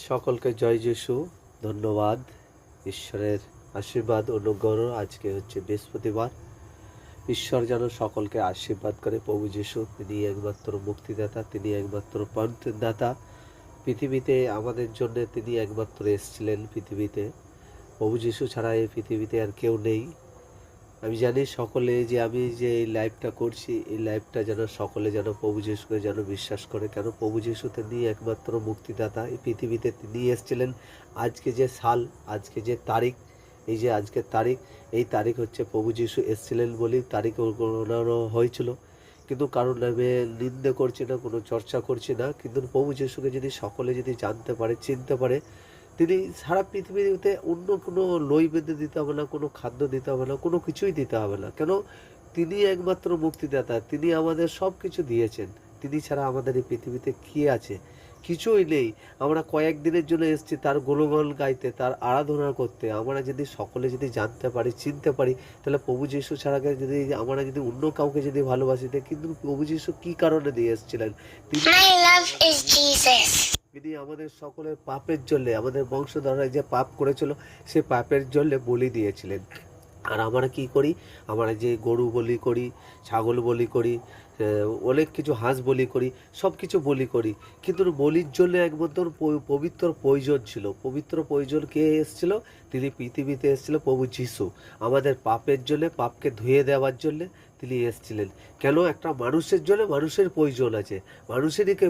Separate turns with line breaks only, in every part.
সকলকে জয় যিশু। ধন্যবাদ। ঈশ্বরের আশীর্বাদ অনুগ্রহ। আজকে হচ্ছে বৃহস্পতিবার। ঈশ্বর যেন সকলকে আশীর্বাদ করে। প্রভু যিশু তিনি একমাত্র মুক্তিদাতা, তিনি একমাত্র পন্থদাতা। পৃথিবীতে আমাদের জন্য তিনি একমাত্র এসেছিলেন পৃথিবীতে। প্রভু যিশু ছাড়া এই পৃথিবীতে আর কেউ নেই। আমি জানি সকলে যে আমি যে এই লাইভটা করছি, এই লাইভটা যেন সকলে যেন প্রভু যিশুকে যেন বিশ্বাস করে। কেন প্রভু যিশু তিনি একমাত্র মুক্তিদাতা। এই পৃথিবীতে তিনি এসেছিলেন। আজকে যে সাল, আজকে যে তারিখ, এই যে আজকের তারিখ, এই তারিখ হচ্ছে প্রভু যিশু এসেছিলেন বলেই তারিখ গণনা হয়েছিল। কিন্তু কারণ আমি নিন্দে করছি না, কোনো চর্চা করছি না, কিন্তু প্রভু যিশুকে যদি সকলে যদি জানতে পারে, চিনতে পারে, তিনি সারা পৃথিবীতে অন্য কোনো লই বেঁধে দিতে হবে না, কোনো খাদ্য দিতে হবে না, কোনো কিছুই দিতে হবে না। কেন? তিনি একমাত্র মুক্তিদাতা। তিনি আমাদের সব কিছু দিয়েছেন। তিনি ছাড়া আমাদের এই পৃথিবীতে কী আছে? কিছুই নেই। আমরা কয়েকদিনের জন্য এসেছি তার গুণগান গাইতে, তার আরাধনা করতে। আমরা যদি সকলে যদি জানতে পারি, চিনতে পারি, তাহলে প্রভু যিশু ছাড়া যদি আমরা যদি অন্য কাউকে যদি ভালোবাসি, কিন্তু প্রভু যিশু কী কারণে দিয়ে এসেছিলেন? তিনি আমাদের সকলের পাপের জন্যে, আমাদের বংশধররা যে পাপ করেছিল সে পাপের জন্যে বলি দিয়েছিলেন। আর আমরা কি করি? আমরা যে গরু বলি করি, ছাগল বলি করি, অনেক কিছু হাঁস বলি করি, সব কিছু বলি করি। কিন্তু বলির জন্য একমাত্র পবিত্র প্রয়োজন ছিল। পবিত্র প্রয়োজন কে এসেছিল? তিনি পৃথিবীতে এসেছিল প্রভু যিশু। আমাদের পাপের জন্য, পাপকে ধুয়ে দেওয়ার জন্যে তিনি এসেছিলেন। কেন? একটা মানুষের জন্য মানুষের প্রয়োজন আছে, মানুষেরইকে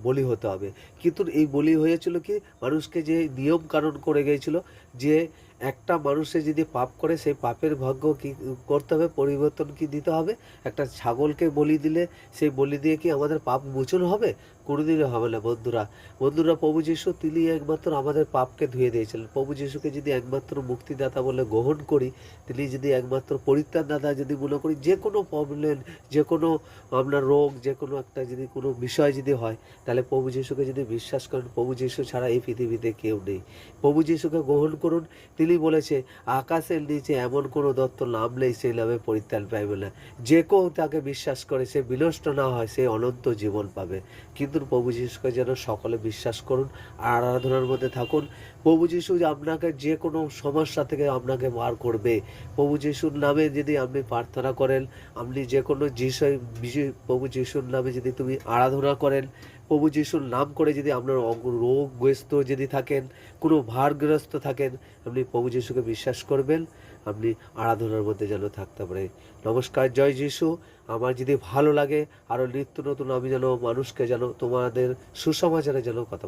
বলি হতে হবে। কিন্তু এই বলি হয়েছিল কি? মানুষকে যে নিয়ম কানুন করে গিয়েছিল যে একটা মানুষে যদি পাপ করে সেই পাপের ভাগ্য কি করতে হবে, পরিবর্তন কি দিতে হবে? একটা ছাগলকে বলি দিলে সেই বলি দিয়ে কি আমাদের পাপ মোচন হবে? কোনোদিনও হবে না। বন্ধুরা, প্রভু যিশু তিনি একমাত্র আমাদের পাপকে ধুয়ে দিয়েছিলেন। প্রভু যিশুকে যদি একমাত্র মুক্তিদাতা বলে গ্রহণ করি, তিনি যদি একমাত্র পরিত্রাণদাতা যদি মনে করি, যে কোনো প্রবলেম, যে কোনো আপনার রোগ, যে কোনো একটা যদি কোনো বিষয় যদি হয়, তাহলে প্রভু যিশুকে যদি বিশ্বাস করেন, প্রভু যিশু ছাড়া এই পৃথিবীতে কেউ নেই। প্রভু যিশুকে গ্রহণ করুন। তিনি বলেছে, আকাশের নিচে এমন কোনো দত্ত নাম নেই সেই নামে পরিত্রাণ পাইবে না। যে কেউ তাকে বিশ্বাস করে সে বিনষ্ট না হয়, সে অনন্ত জীবন পাবে। কিন্তু প্রভু যিশুকে যেন সকলে বিশ্বাস করুন, আরাধনার মধ্যে থাকুন। প্রভু যিশু আপনাকে যে কোনো সমস্যা থেকে আপনাকে বার করবে। প্রভু যিশুর নামে যদি আপনি প্রার্থনা করেন, আপনি যে কোনো প্রভু যিশুর নামে যদি তুমি আরাধনা করেন, প্রভু যিশুর নাম করে যদি আপনার রোগগ্রস্ত যদি থাকেন, কোনো ভারগ্রস্ত থাকেন, আপনি প্রভু যিশুকে বিশ্বাস করবেন, আপনি আরাধনার মধ্যে যেন থাকতে পারে। নমস্কার, জয় যিশু। আমার যদি ভালো লাগে আরও নিত্য নতুন আমি যেন মানুষকে যেন তোমাদের সুসমাচারে যেন কথা